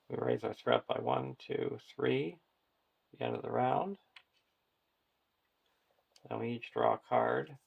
We raise our threat by 1, 2, 3, the end of the round. Then we each draw a card.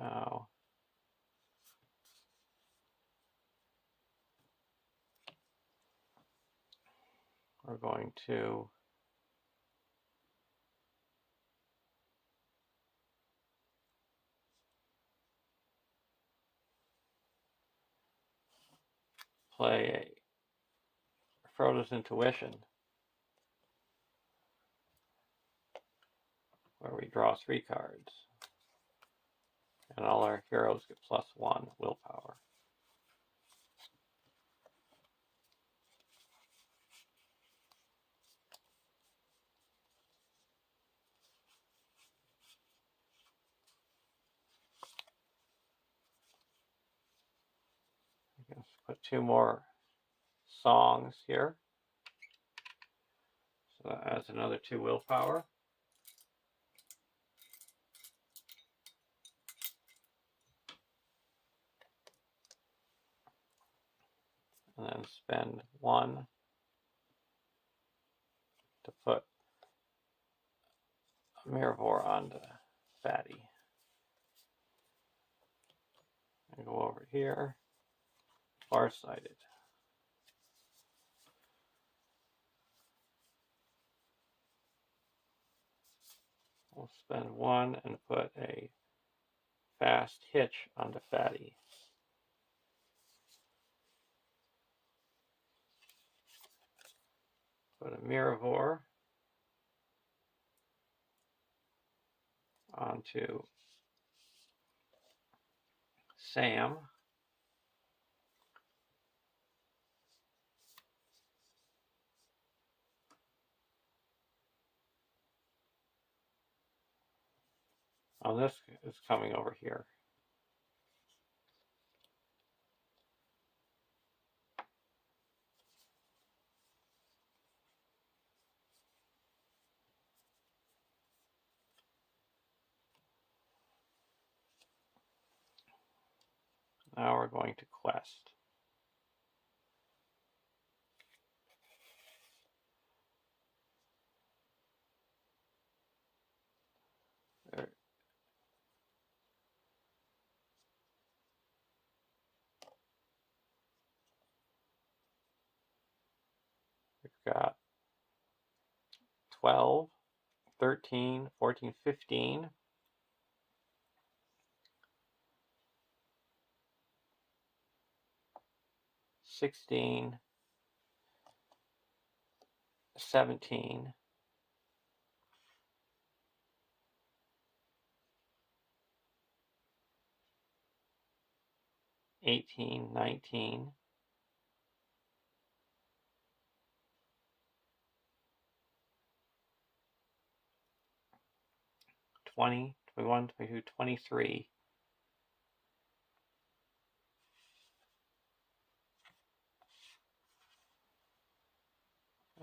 Now we're going to play Frodo's Intuition, where we draw 3 cards. And all our heroes get +1 willpower. Let's put 2 more songs here. So that adds another 2 willpower. And then spend 1 to put a Mirror onto Fatty. And go over here, Farsighted. We'll spend 1 and put a Fast Hitch onto Fatty. Put a Mirror onto Sam. Oh, this is coming over here. Now we're going to quest. There. We've got 12, 13, 14, 15. 16, 17, 18, 19, 20, 21, 22, 23.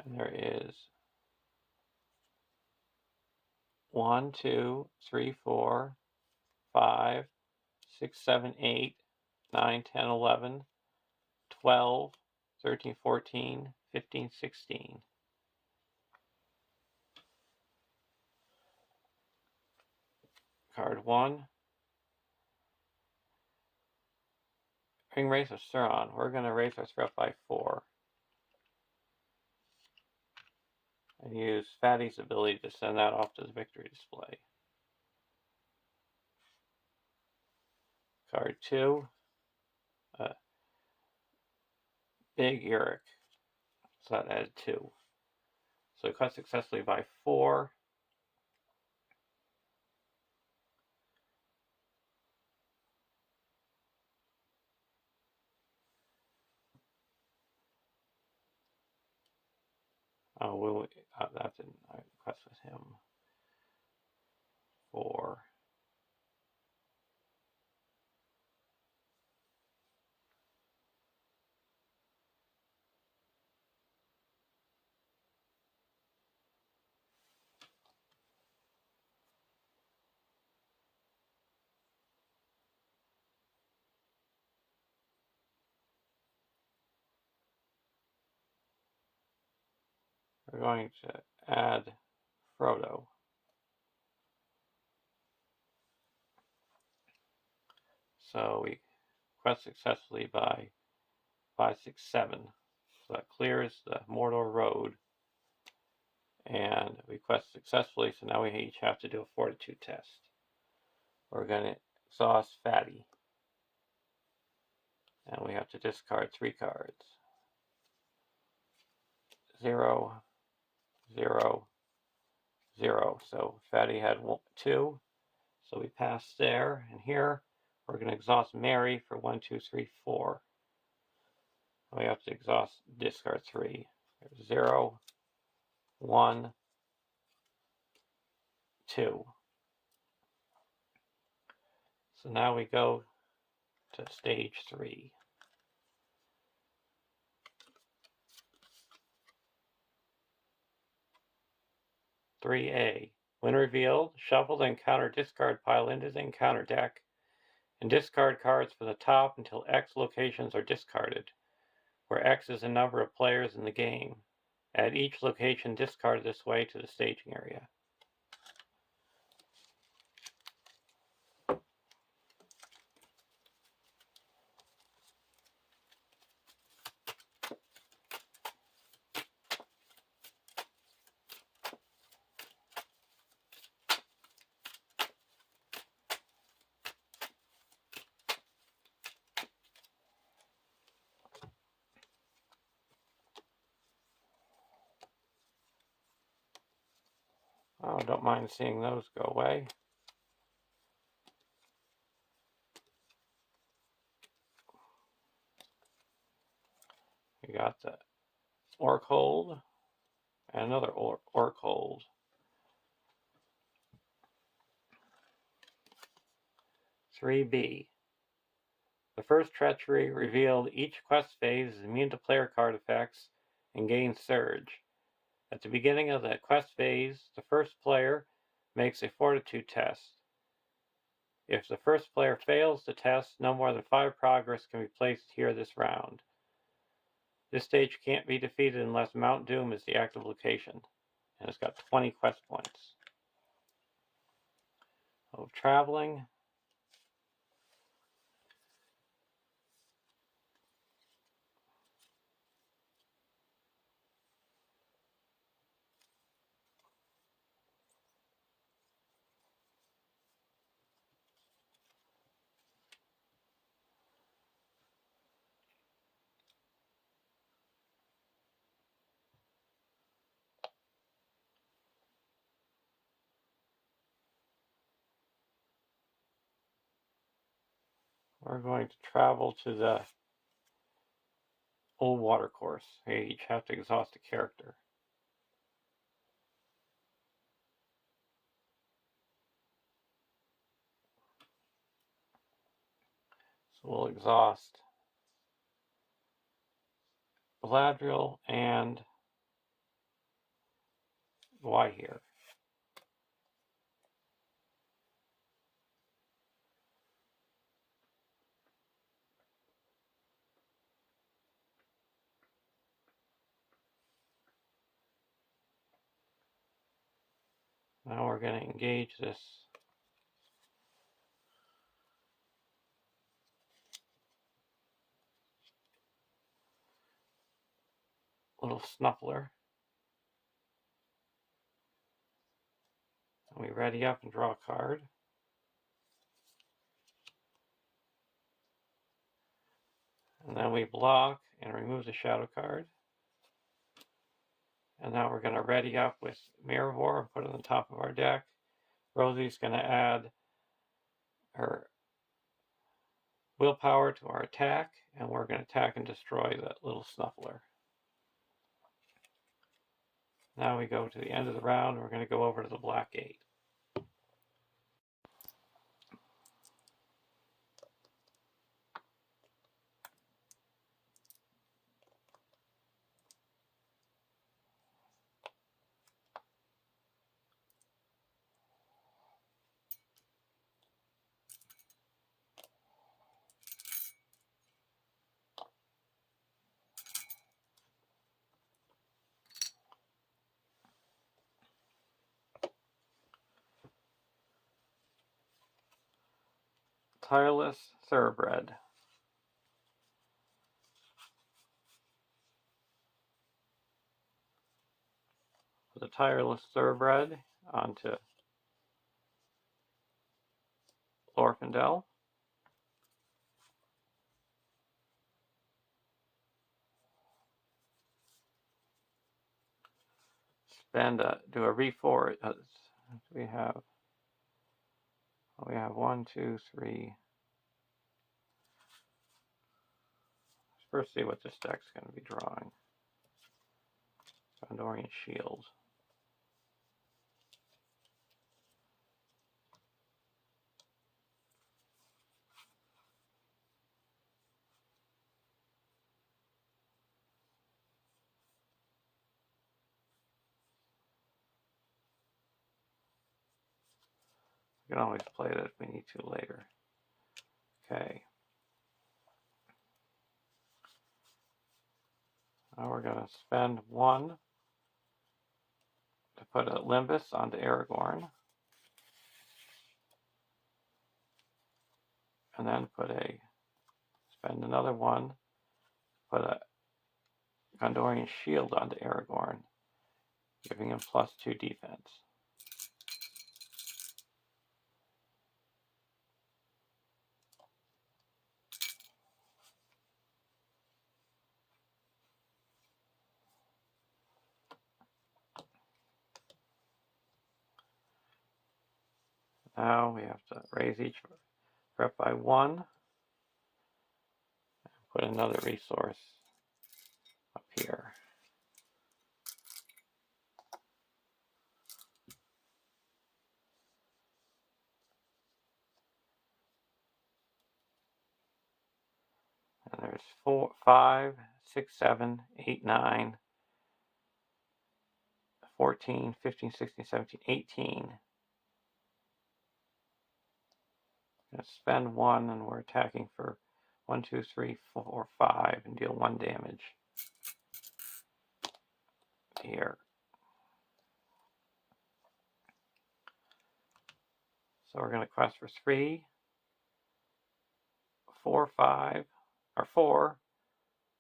And there is 1, 2, 3, 4, 5, 6, 7, 8, 9, 10, 11, 12, 13, 14, 15, 16. Card 1. Ring Race of Sauron. We're going to raise our threat by 4. And use Fatty's ability to send that off to the victory display. discard 2. Big Eric. So that added 2. So we quest successfully by 4. Oh, that didn't. I quest with him. 4. We're going to add Frodo. So we quest successfully by 5, 6, 7. So that clears the Mordor Road. And we quest successfully, so now we each have to do a fortitude test. We're going to exhaust Fatty. And we have to discard 3 cards. 0, 0, 0. So Fatty had 2. So we pass there. And here we're going to exhaust Mary for 1, 2, 3, 4. We have to exhaust, discard 3. 0, 1, 2. So now we go to stage 3. 3A. When revealed, shuffle the encounter discard pile into the encounter deck and discard cards from the top until X locations are discarded, where X is the number of players in the game. Add each location discarded this way to the staging area. Oh, don't mind seeing those go away. We got the Orc Hold and another Orc Hold. 3B. The first treachery revealed each quest phase is immune to player card effects and gains Surge. At the beginning of the quest phase, the first player makes a fortitude test. If the first player fails the test, no more than 5 progress can be placed here this round. This stage can't be defeated unless Mount Doom is the active location, and it's got 20 quest points. Of traveling. We're going to travel to the old water course. We each have to exhaust a character. So we'll exhaust Galadriel and Y here. Now we're going to engage this little snuffler. And we ready up and draw a card. And then we block and remove the shadow card. And now we're going to ready up with Mirror and put it on the top of our deck. Rosie's going to add her willpower to our attack, and we're going to attack and destroy that little snuffler. Now we go to the end of the round, and we're going to go over to the black gate. Tireless Thoroughbred. Put the Tireless Thoroughbred onto Glorfindel. Do a reforge. We have 1, 2, 3. Let's first see what this deck's going to be drawing. Gondorian Shield. We can always play that if we need to later. Okay. Now we're going to spend 1 to put a Limbus onto Aragorn. And then spend another 1, put a Gondorian Shield onto Aragorn, giving him +2 defense. Now we have to raise each threat by 1, and put another resource up here. And there's 4, 5, 6, 7, 8, 9, 14, 15, 16, 17, 18. I'm going to spend 1, and we're attacking for 1, 2, 3, 4, 5, and deal 1 damage here. So we're going to quest for 3, 4, 5, or 4,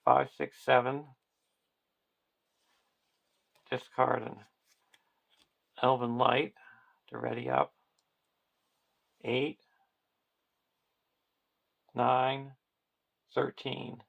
5, 6, 7. Discard an Elven Light to ready up. 8, 9, 13.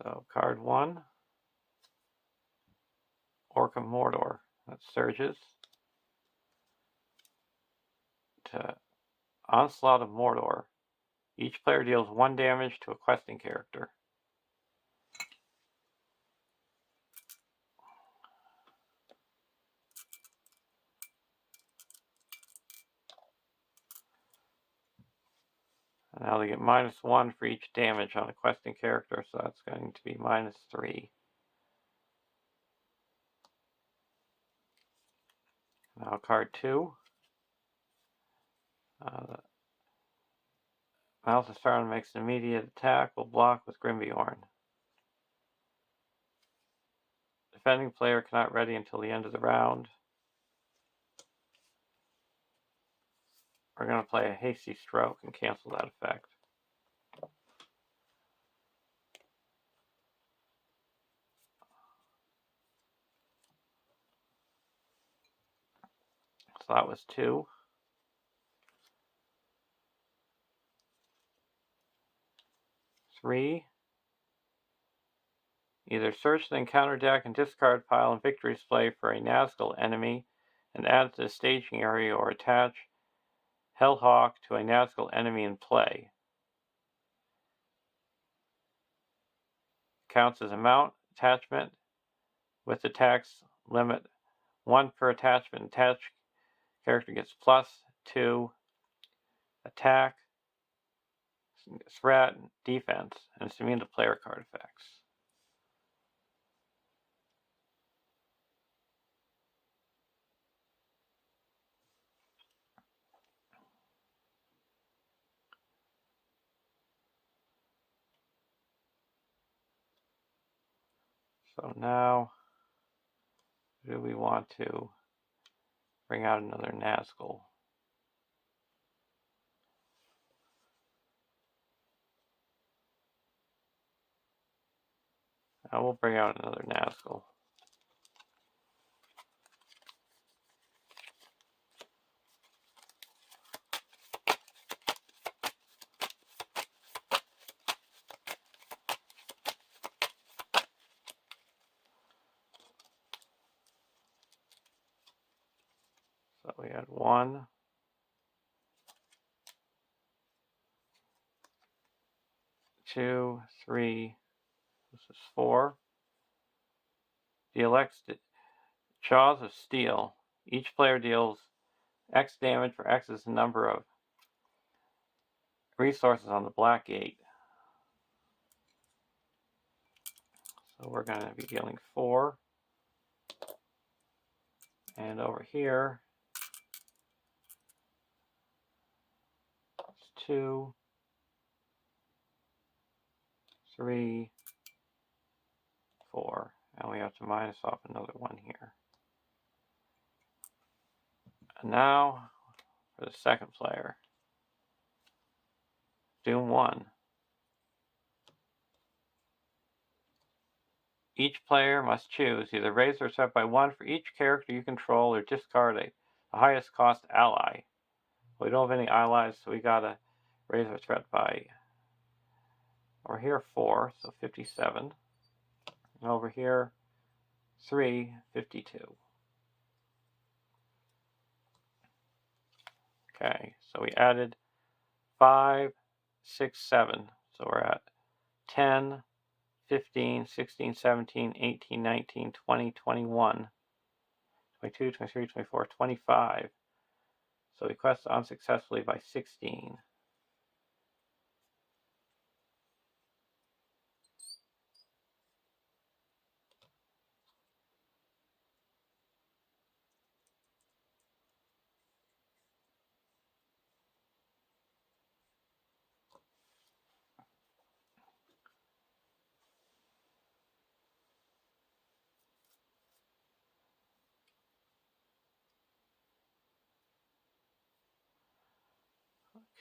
So card 1, Orc of Mordor. That surges to Onslaught of Mordor. Each player deals 1 damage to a questing character. And now they get -1 for each damage on a questing character, so that's going to be -3. Now card 2. Mouth of Sauron makes an immediate attack. Will block with Grimbjorn. Defending player cannot ready until the end of the round. We're going to play a hasty stroke and cancel that effect. So that was 2. 3. Either search the encounter deck and discard pile and victory display for a Nazgul enemy and add it to the staging area, or attach Hellhawk to a Nazgul enemy in play. Counts as a mount attachment with the tax limit 1 per attachment. Attached character gets +2 attack, threat, defense, and it's immune to player card effects. So now, do we want to bring out another Nazgul? Now we'll bring out another Nazgul. So we had 1, 2, 3, this is 4. Deal X Jaws of Steel. Each player deals X damage for X is the number of resources on the black gate. So we're going to be dealing 4. And over here, it's 2, 3, 4. And we have to minus off another 1 here. And now, for the second player, Doom 1. Each player must choose either raise their threat by 1 for each character you control, or discard the highest cost ally. We don't have any allies, so we gotta raise our threat by, over here 4, so 57. And over here 3, 52. Okay, so we added 5, 6, 7. So we're at 10, 15, 16, 17, 18, 19, 20, 21, 22, 23, 24, 25. So we quest unsuccessfully by 16.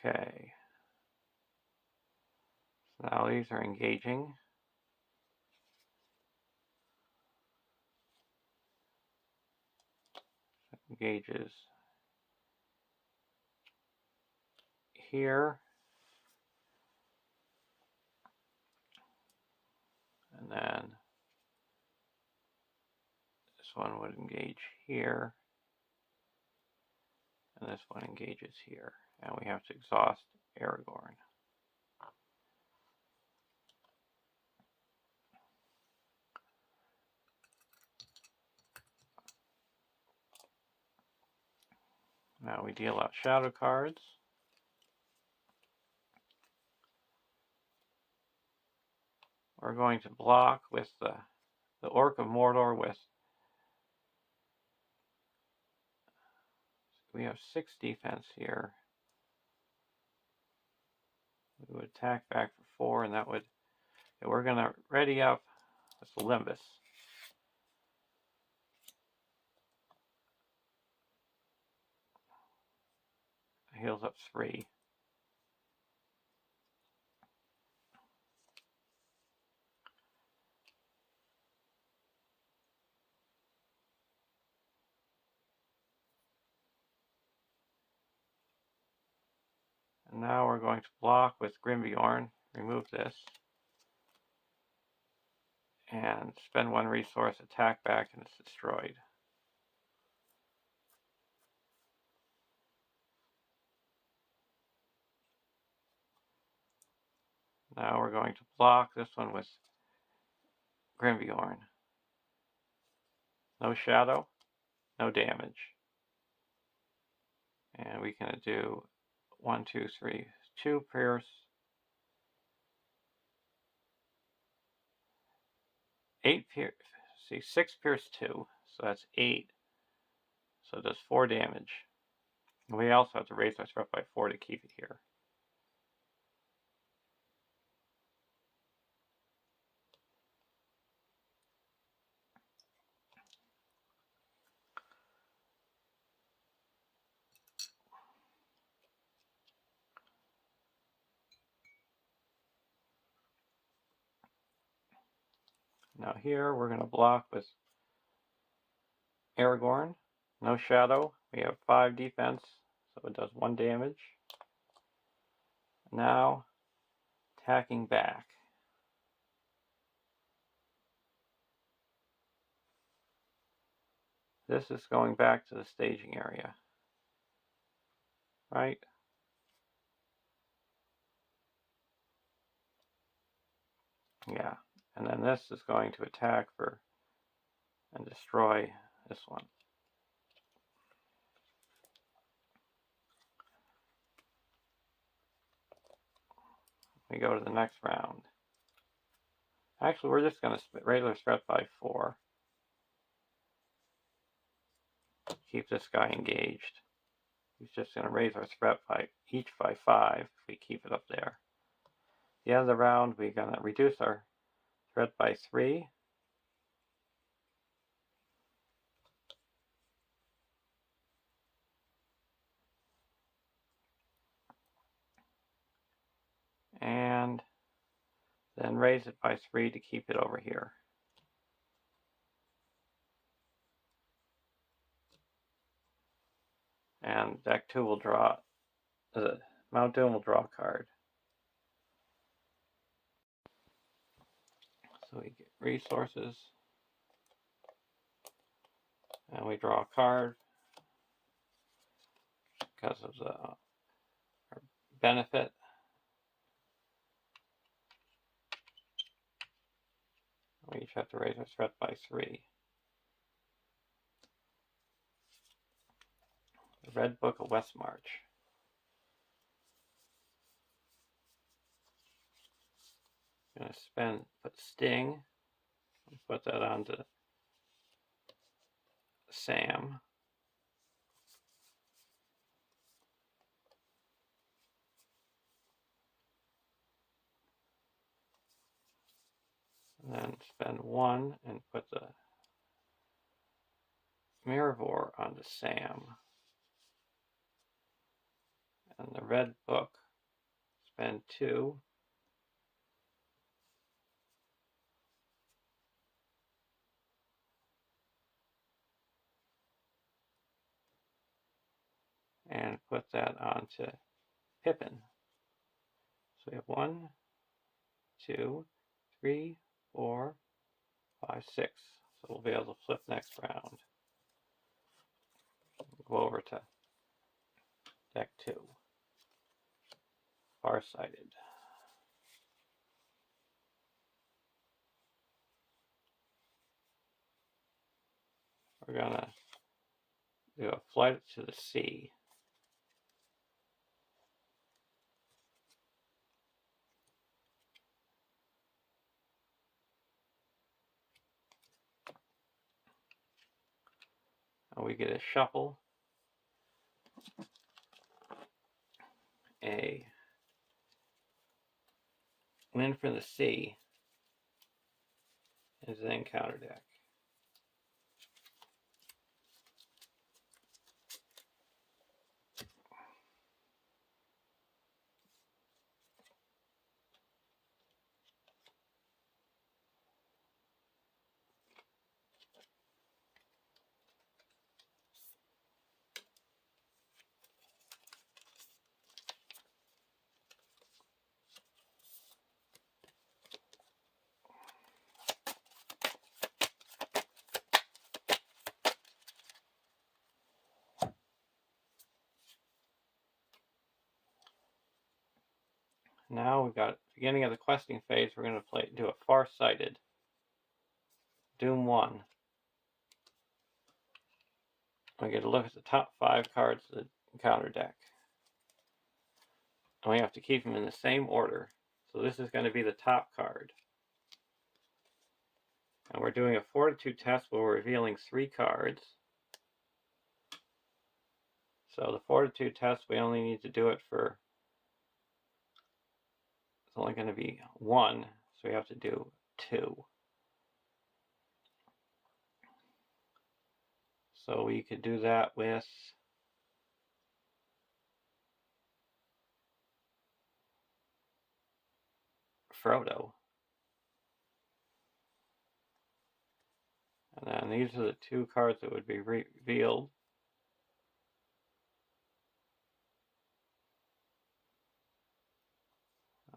Okay. So now these are engaging. Engages here. And then this one would engage here. And this one engages here. And we have to exhaust Aragorn. Now we deal out shadow cards. We're going to block with the Orc of Mordor with, we have 6 defense here. We would attack back for 4, and that would, we're going to ready up with the Limbus. heals up 3. And now we're going to block with Grimbjorn. Remove this. And spend 1 resource, attack back, and it's destroyed. Now we're going to block this one with Grimbjorn. No shadow, no damage. And we can do 1, 2, 3, 2 pierce, 8 pierce, see, 6 pierce 2, so that's 8. So it does 4 damage. And we also have to raise our threat by 4 to keep it here. Now here we're going to block with Aragorn. No shadow. We have 5 defense, so it does 1 damage. Now attacking back. This is going back to the staging area. Right? Yeah. And then this is going to attack for and destroy this one. We go to the next round. Actually, we're just going to raise our threat by 4. Keep this guy engaged. He's just going to raise our threat by each by 5 if we keep it up there. At the end of the round, we're going to reduce our threat by 3. And then raise it by 3 to keep it over here. And deck 2 will draw, Mount Doom will draw a card. So we get resources, and we draw a card because of our benefit. We each have to raise our threat by 3. The Red Book of Westmarch. I'm going to put Sting, put that onto Sam. And then spend 1 and put the Mirror onto Sam. And the Red Book, spend 2. And put that onto Pippin. So we have 1, 2, 3, 4, 5, 6. So we'll be able to flip next round. Go over to deck 2. Farsighted. We're going to do a Flight to the Sea. And we get a shuffle, a Wind from the Sea, and then counter deck. Now we've got beginning of the questing phase. We're going to do a Farsighted. Doom 1. We get to look at the top 5 cards of the encounter deck. And we have to keep them in the same order. So this is going to be the top card. And we're doing a Fortitude test where we're revealing 3 cards. So the Fortitude test, we only need to do it for, it's only going to be 1, so we have to do 2. So we could do that with Frodo. And then these are the 2 cards that would be revealed.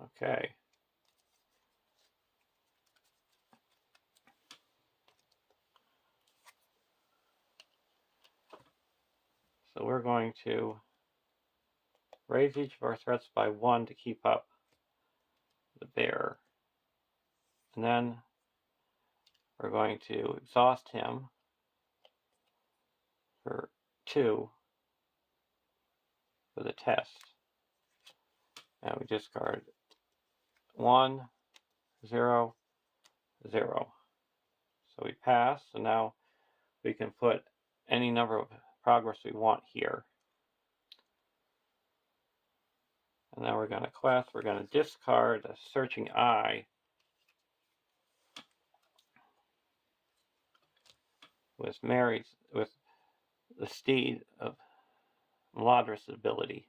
Okay. So we're going to raise each of our threats by 1 to keep up the bear. And then we're going to exhaust him for 2 for the test. And we discard 1, 0, 0. So we pass, and now we can put any number of progress we want here. And now we're going to quest, we're going to discard a Searching Eye with the Steed of Meladris' ability.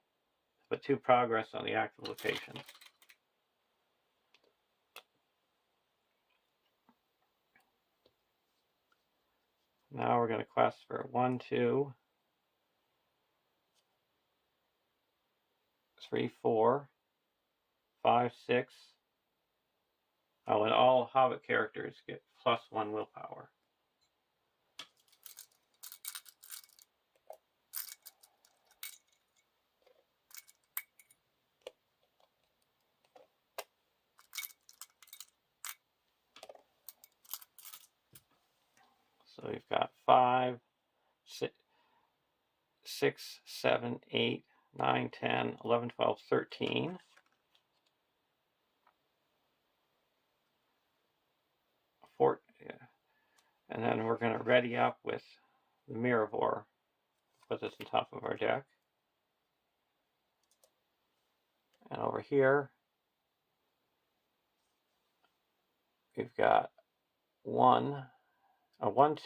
Put 2 progress on the active location. Now we're going to quest for 1, 2, 3, 4, 5, 6. Oh, and all Hobbit characters get +1 willpower. So we've got 5, 6, 7, 8, 9, 10, 11, 12, 13. And then we're going to ready up with the Mirrorvor. Put this on top of our deck. And over here, we've got 1,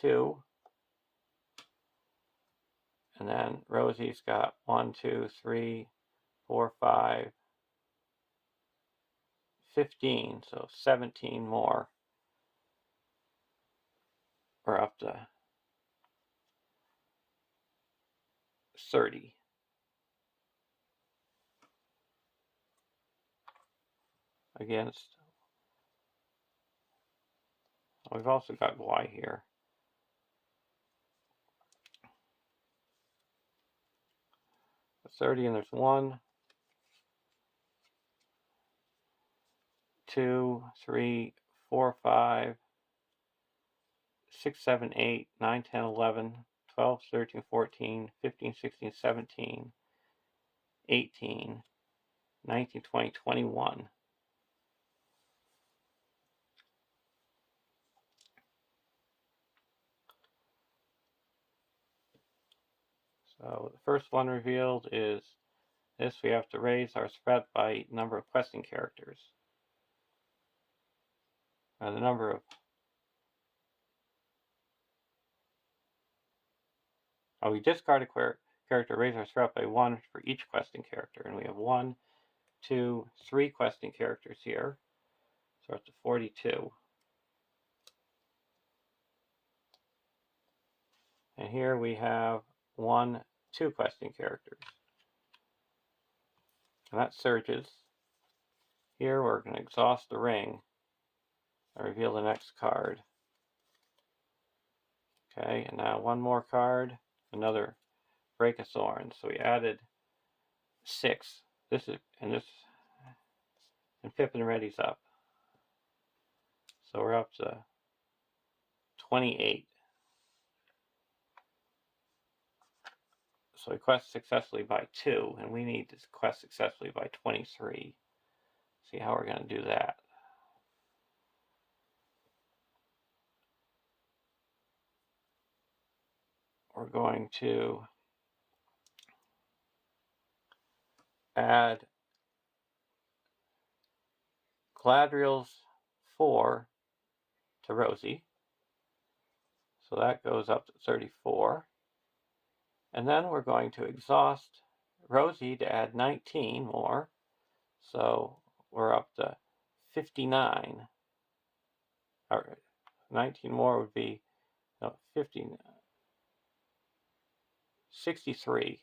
2. And then Rosie's got 1, 2, 3, 4, 5, 15. So 17 more. We're up to 30. Against, we've also got Y here. That's 30, and there's 1, 2, 3, 4, 5, 6, 7, 8, 9, 10, 11, 12, 13, 14, 15, 16, 17, 18, 19, 20, 21. So the first one revealed is this. We have to raise our threat by number of questing characters. The number of... we discard a character, raise our threat by 1 for each questing character. And we have 1, 2, 3 questing characters here. So we're up to 42. And here we have 1, 2 questing characters. And that surges. Here we're going to exhaust the ring and reveal the next card. Okay, and now 1 more card, another Break a Thorn. So we added 6. This is, and this and Pippin readies up. So we're up to 28. So we quest successfully by 2, and we need to quest successfully by 23. See how we're going to do that. We're going to add Gladriel's 4 to Rosie. So that goes up to 34. And then we're going to exhaust Rosie to add 19 more. So we're up to 59. Or 19 more would be 15, 63.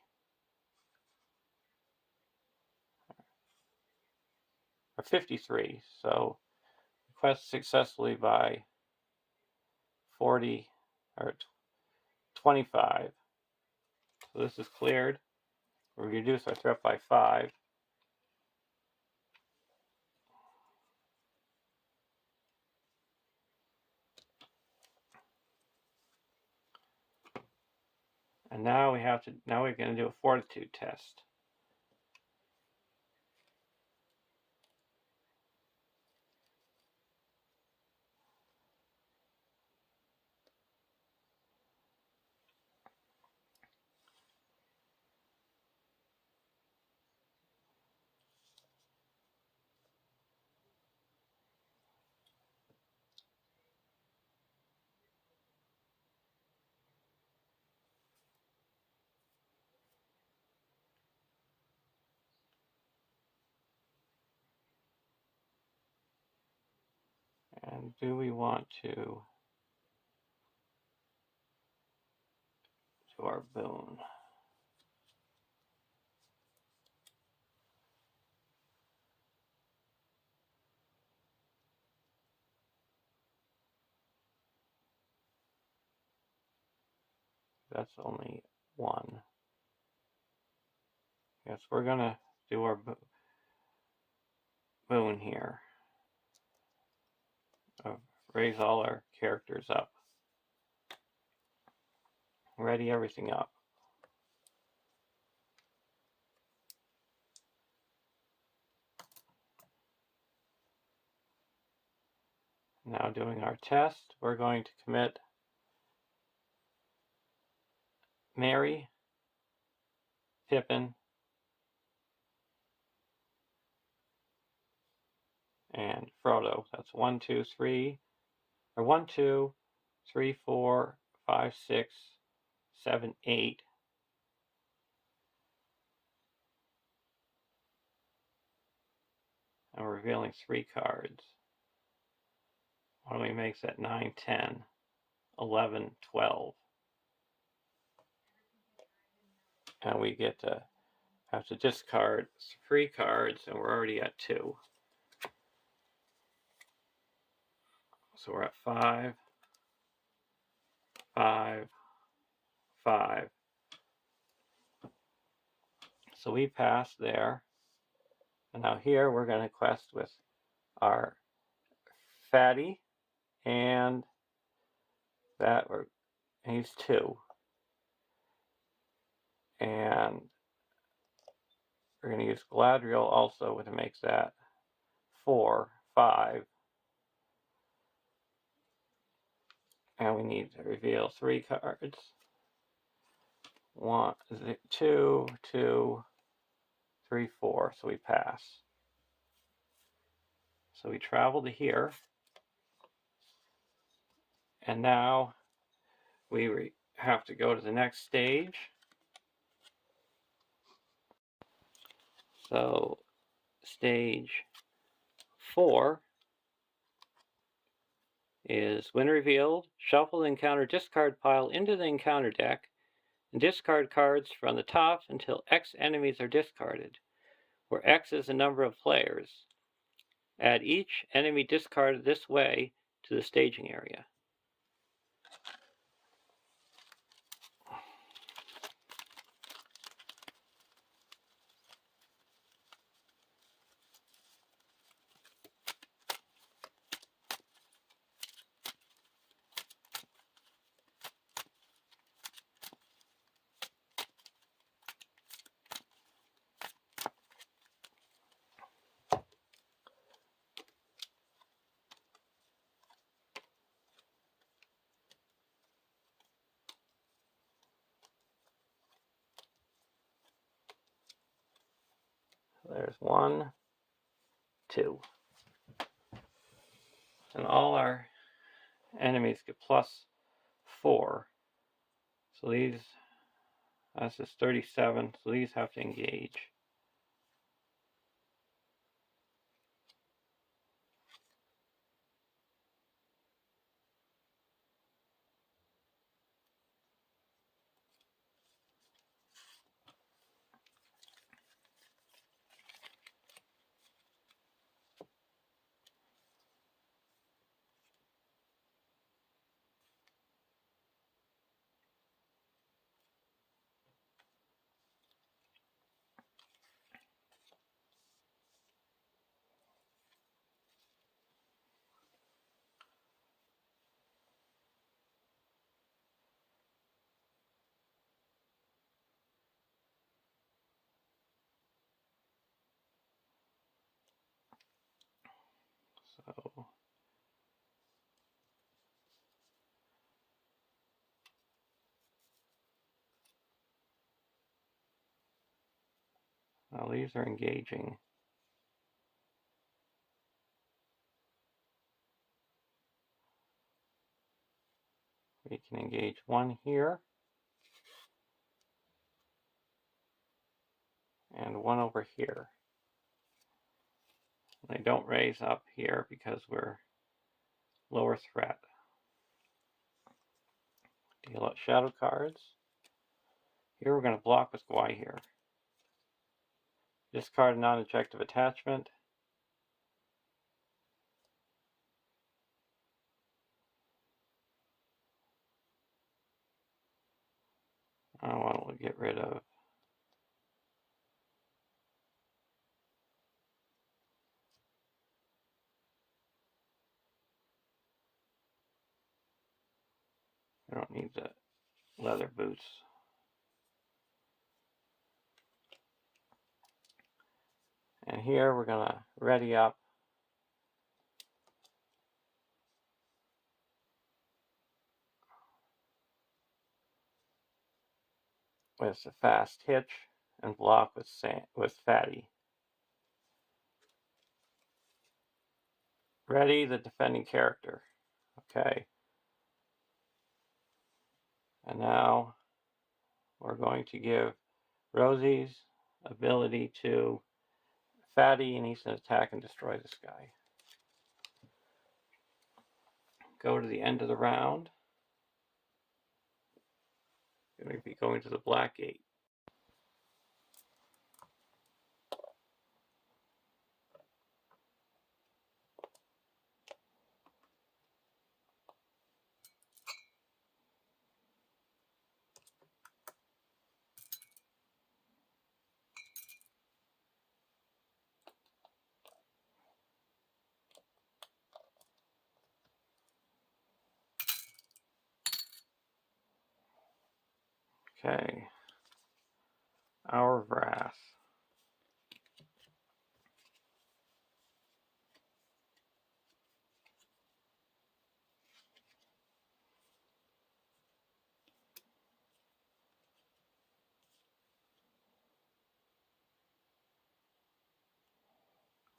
Or 53. So quest successfully by 40 or 25. So this is cleared. We reduce our threat by 5. And now we're going to do a fortitude test. And do we want to do our boon? That's only 1. Yes, we're going to do our boon here. Raise all our characters up. Ready everything up. Now doing our test, we're going to commit Merry, Pippin, and Frodo. That's 1, 2, 3, or 1, 2, 3, 4, 5, 6, 7, 8. And we're revealing 3 cards. What do we make that? 9, 10, 11, 12. And we get to have to discard 3 cards, and we're already at 2. So we're at 5, 5, 5. So we pass there. And now here we're going to quest with our fatty, and he's 2. And we're going to use Gladriel also to make that 4, 5. And we need to reveal 3 cards. 1, 2, 2, 3, 4. So we pass. So we travel to here. And now we have to go to the next stage. So stage 4 is when revealed, shuffle the encounter discard pile into the encounter deck and discard cards from the top until X enemies are discarded, where X is the number of players. Add each enemy discarded this way to the staging area. there's 1, 2. And all our enemies get +4. So these, this is 37, so these have to engage. So now these are engaging. We can engage 1 here and 1 over here. They don't raise up here because we're lower threat. Deal out shadow cards. Here we're going to block with Y here. Discard a non-objective attachment. I want to get rid of I don't need the leather boots. And here we're going to ready up with a fast hitch and block with fatty. Ready the defending character. Okay. And now we're going to give Rosie's ability to fatty, and he's going to attack and destroy this guy. Go to the end of the round. Going to be going to the black gate. Okay. Our Wrath.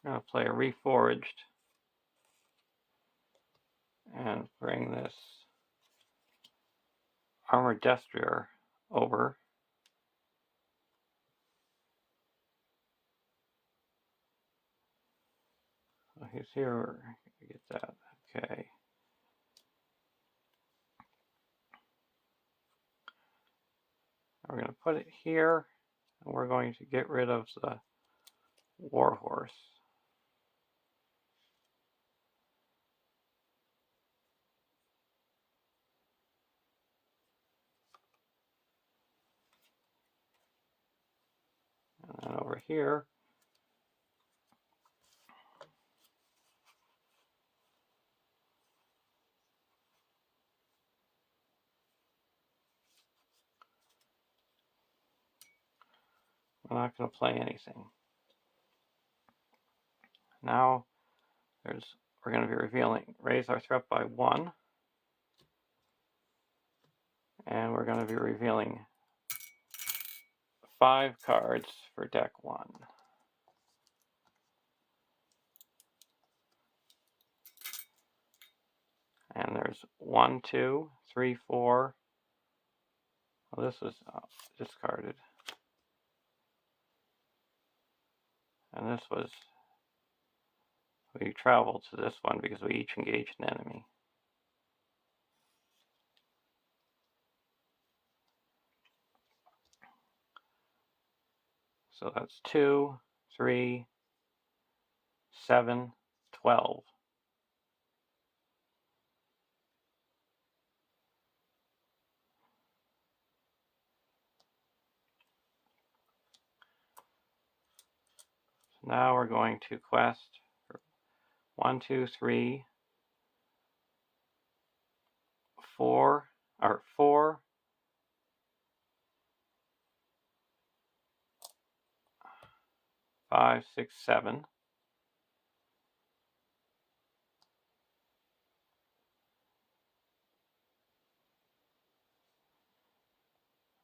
I'm going to play a Reforged and bring this Armored Destrier over. Oh, he's here. Get that. Okay. We're going to put it here, and we're going to get rid of the Warhorse. And then over here, we're not going to play anything. Now, we're going to be revealing, raise our threat by 1. And we're going to be revealing 5 cards for deck 1. 1, 2, 3, 4. Well, this was discarded. And this was, we traveled to this one because we each engaged an enemy. So that's 2, 3, 7, 12. So now we're going to quest 1, 2, 3, 4, or 4, 5, 6, 7.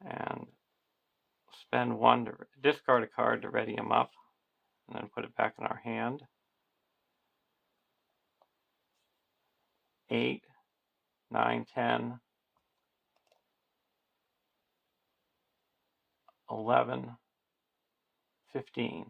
And spend 1 to discard a card to ready him up, and then put it back in our hand. 8, 9, 10, 11, 15.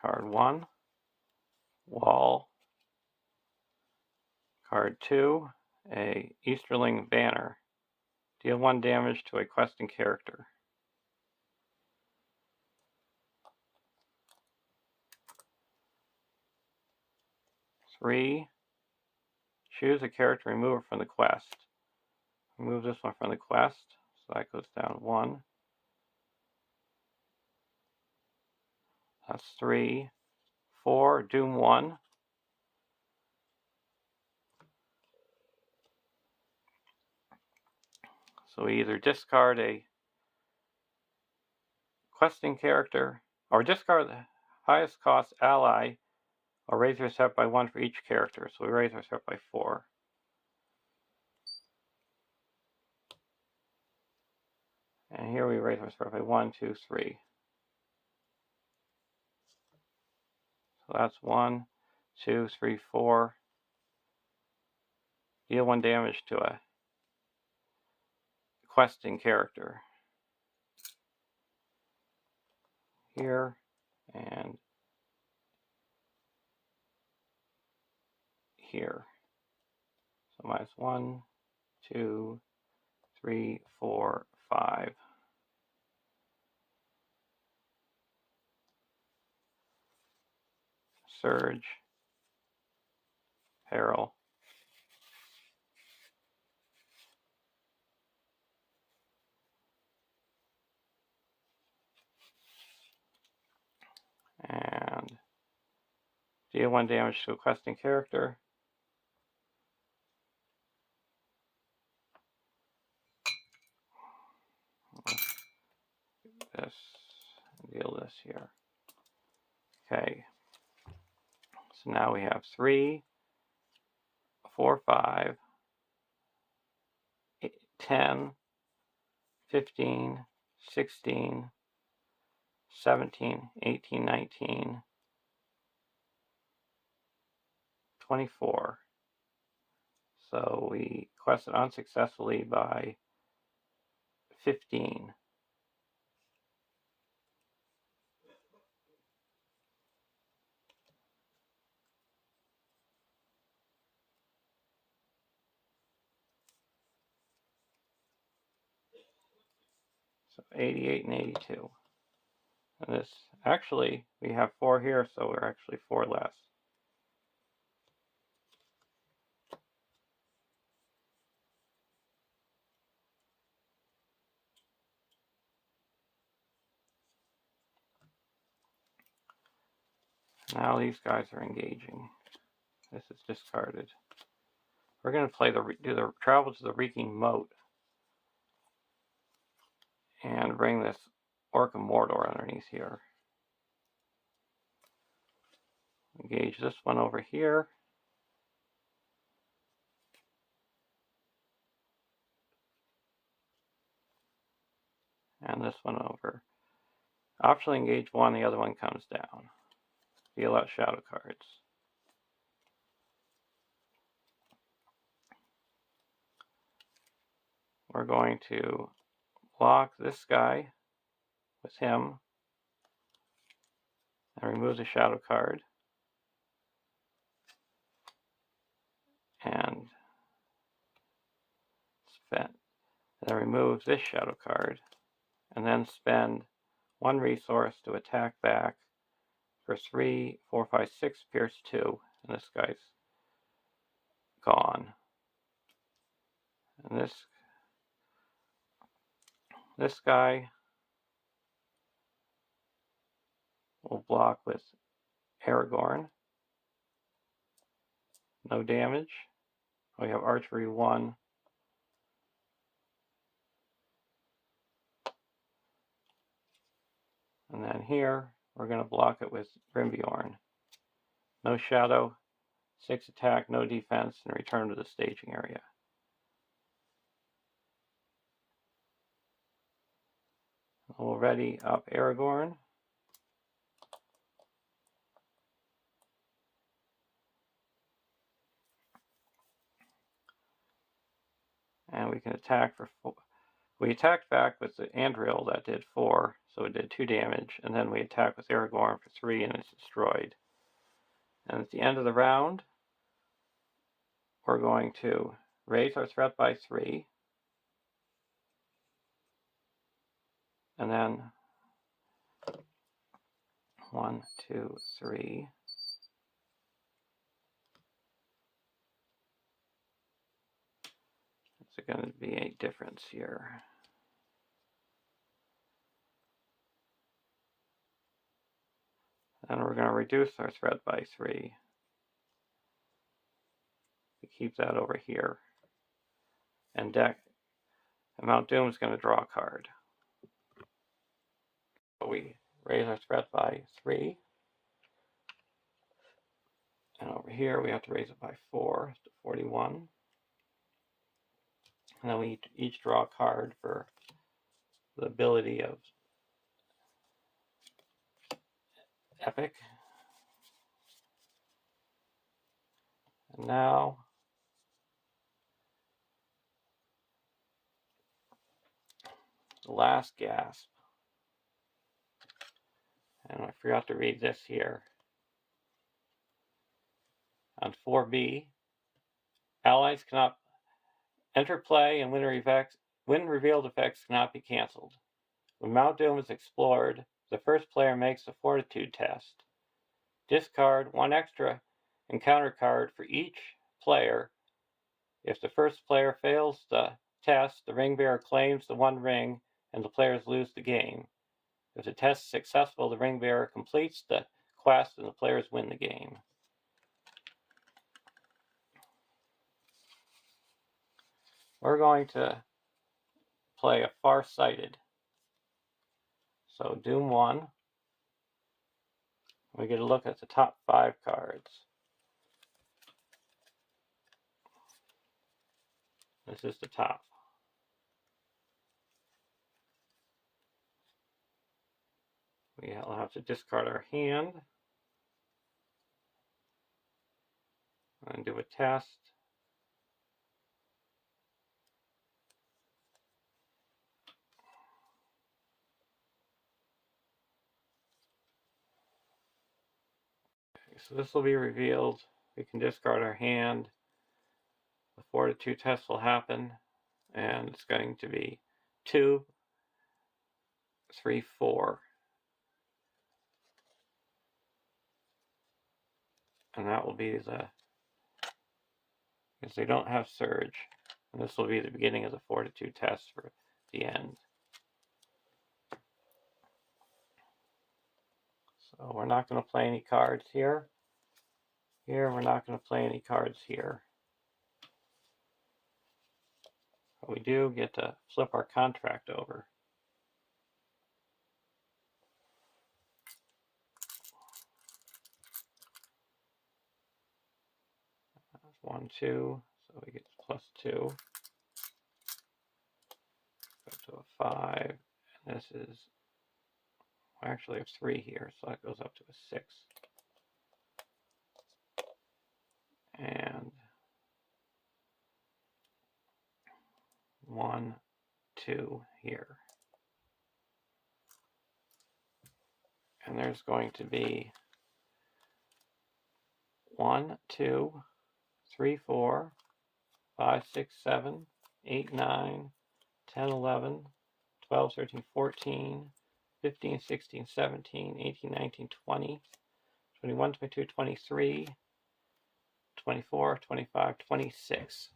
Card 1, Wall. Card 2, a Easterling Banner. Deal 1 damage to a questing character. 3, choose a character remover from the quest. Remove this one from the quest, so that goes down 1. That's 3. 4, Doom 1. So we either discard a questing character, or discard the highest cost ally, or raise your threat by 1 for each character. So we raise our threat by 4. And here we raise our threat by 1, 2, 3. So that's 1, 2, 3, 4. Deal 1 damage to a questing character. Here and here. So minus 1, 2, 3, 4, 5. Surge. Peril. And deal 1 damage to a questing character. This, deal this here. Okay. So now we have 3, 4, 5, 8, 10, 15, 16, 17, 18, 19, 24. So we quested unsuccessfully by 15. So 88 and 82. And this, actually, we have 4 here, so we're actually 4 less. Now these guys are engaging. This is discarded. We're going to do the travel to the Reeking Moat and bring this Orc of Mordor underneath here. Engage this one over here. And this one over. Optionally engage one, the other one comes down. Deal out shadow cards. We're going to block this guy with him and remove the shadow card. And then remove this shadow card. And then spend one resource to attack back for 3, 4, 5, 6, pierce 2. And this guy's gone. And this guy will block with Aragorn. No damage. We have archery 1. And then here, we're going to block it with Brimbeorn. No shadow, 6 attack, no defense, and return to the staging area. We'll ready up Aragorn. And we can attack for 4. We attacked back with the Andril that did 4, so it did 2 damage, and then we attack with Aragorn for 3 and it's destroyed. And at the end of the round, we're going to raise our threat by 3, and then 1, 2, 3. It's going to be a difference here. And we're going to reduce our threat by 3. We keep that over here. And Mount Doom is going to draw a card. So we raise our threat by 3. And over here we have to raise it by 4 to 41. And then we each draw a card for the ability of Epic. And now the last gasp. And I forgot to read this here. On 4B, allies cannot enter play and when revealed effects cannot be cancelled. When Mount Doom is explored, the first player makes a fortitude test. Discard 1 extra encounter card for each player. If the first player fails the test, the ring bearer claims the 1 ring and the players lose the game. If the test is successful, the ring bearer completes the quest and the players win the game. We're going to play a Farsighted. So Doom 1. We get a look at the top 5 cards. This is the top. We'll have to discard our hand and do a test. Okay, so this will be revealed. We can discard our hand. The fortitude test will happen, and it's going to be 2, 3, 4. And that will be because they don't have Surge. And this will be the beginning of the fortitude test for the end. So we're not going to play any cards here. Here, we're not going to play any cards here. But we do get to flip our contract over. 1, 2, so we get +2. Go to a 5, and this is, well, actually I have 3 here, so that goes up to a 6. And 1, 2 here. And there's going to be 1, 2, 3, 4, 5, 6, 7, 8, 9, 10, 11, 12, 13, 14, 15, 16, 17, 18, 19, 20, 21, 22, 23, 24, 25, 26.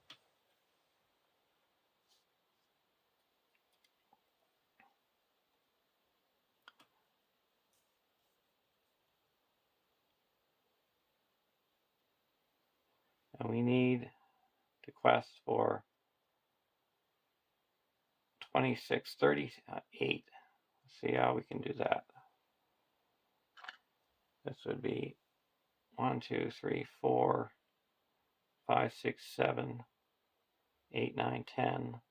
And we need the quest for 26, 38. Let's see how we can do that. This would be 1, 2, 3, 4, 5, 6, 7, 8, 9, 10,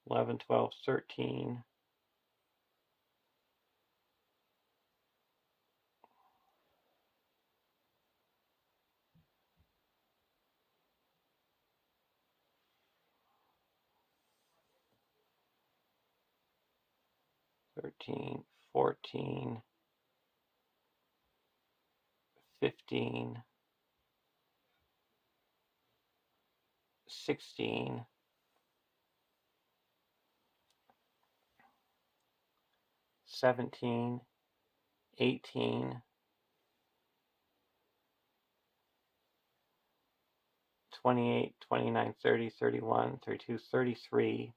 11, 12, 13. 13, 14, 15, 16, 17, 18, 28, 29, 30, 31, 32, 33.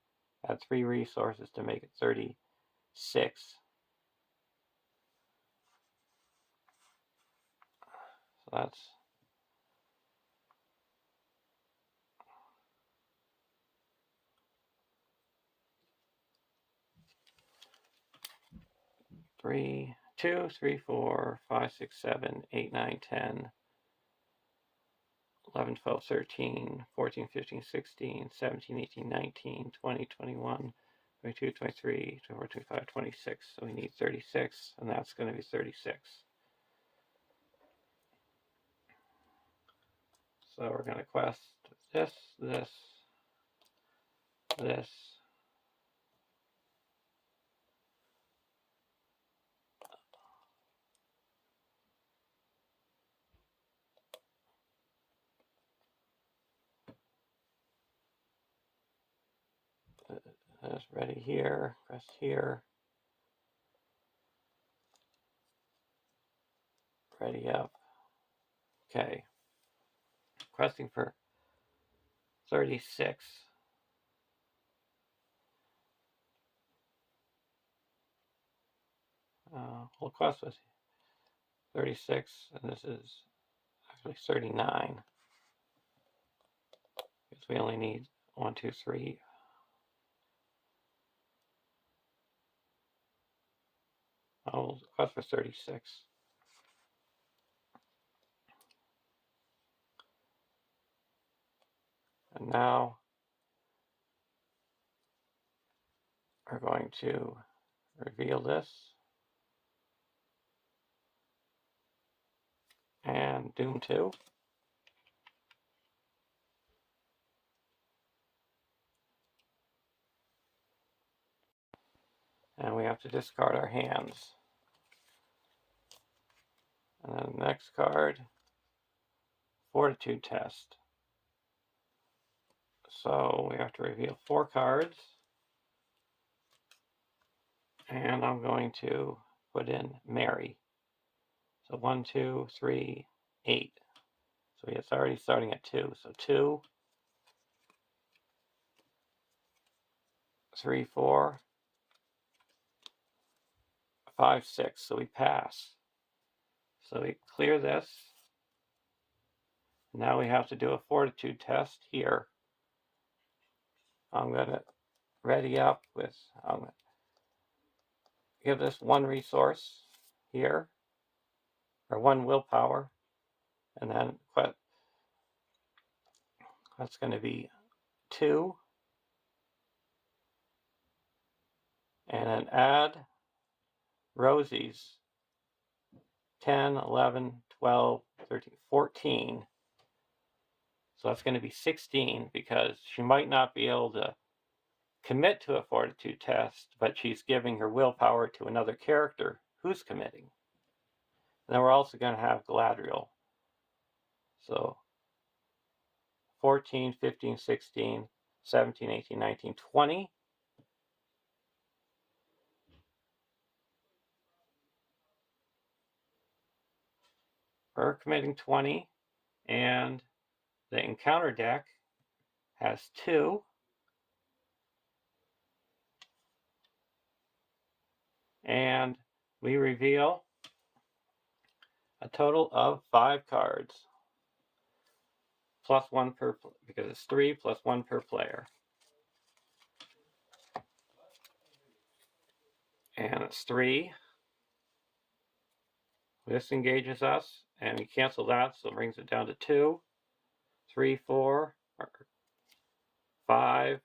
Add 3 resources to make it 36. So that's 3, 2, 3, 4, 5, 6, 7, 8, 9, 10, 11, 12, 13, 14, 15, 16, 17, 18, 19, 20, 21, 22, 23, 24, 25, 26. So we need 36, and that's going to be 36. So we're going to quest this, this, this, this, ready here, quest here, ready up. Okay, questing for 36. Whole quest was 36, and this is actually 39. Because we only need 1, 2, 3. Oh, quest for 36. And now we're going to reveal this and Doom 2. And we have to discard our hands. And then the next card, Fortitude Test. So we have to reveal 4 cards. And I'm going to put in Mary. So 1, 2, 3, 8. So it's already starting at 2. So 2, 3, 4, 5, 6. So we pass. So we clear this. Now we have to do a Fortitude Test here. I'm going to ready up with, I'm going to give this 1 resource here, or 1 willpower, and then That's going to be 2. And then add Rosie's 10, 11, 12, 13, 14. So that's going to be 16 because she might not be able to commit to a fortitude test, but she's giving her willpower to another character who's committing. And then we're also going to have Galadriel. So 14, 15, 16, 17, 18, 19, 20. Her committing 20. And the encounter deck has 2. And we reveal a total of 5 cards. Plus 1 per, because it's 3 plus 1 per player. And it's 3. This engages us, and we cancel that, so it brings it down to 2, 3, 4, 5,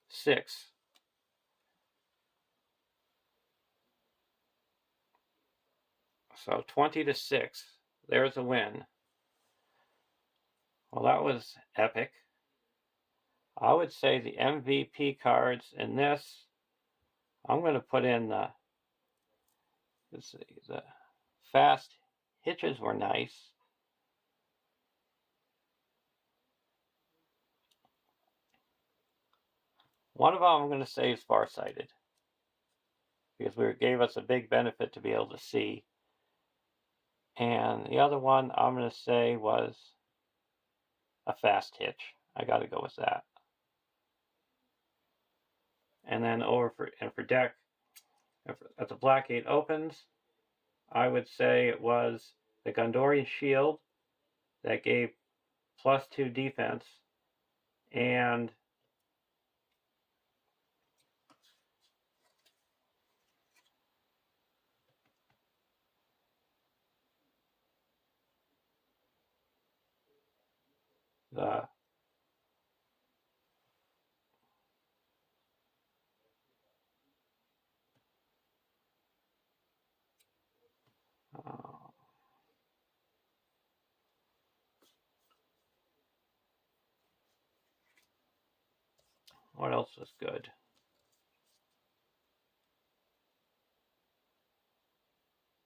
6. So 20 to 6. There's a win. Well, that was epic. I would say the MVP cards in this, I'm going to put in the fast hitches were nice. One of them I'm going to say is farsighted, because it gave us a big benefit to be able to see. And the other one I'm going to say was a fast hitch. I got to go with that. And then for deck, as the Black 8 opens, I would say it was the Gondorian Shield that gave +2 defense, and the what else was good?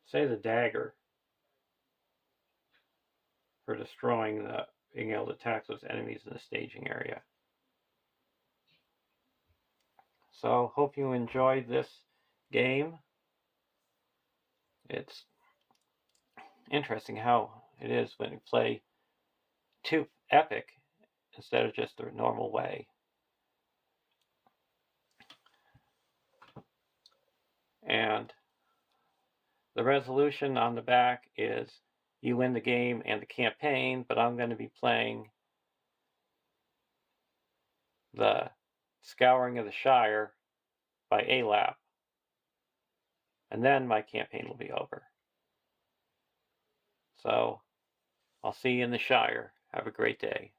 Say the dagger for destroying being able to attack those enemies in the staging area. So hope you enjoyed this game. It's interesting how it is when you play 2 epic instead of just the normal way. And the resolution on the back is you win the game and the campaign, but I'm going to be playing the Scouring of the Shire by ALAP, and then my campaign will be over. So I'll see you in the Shire. Have a great day.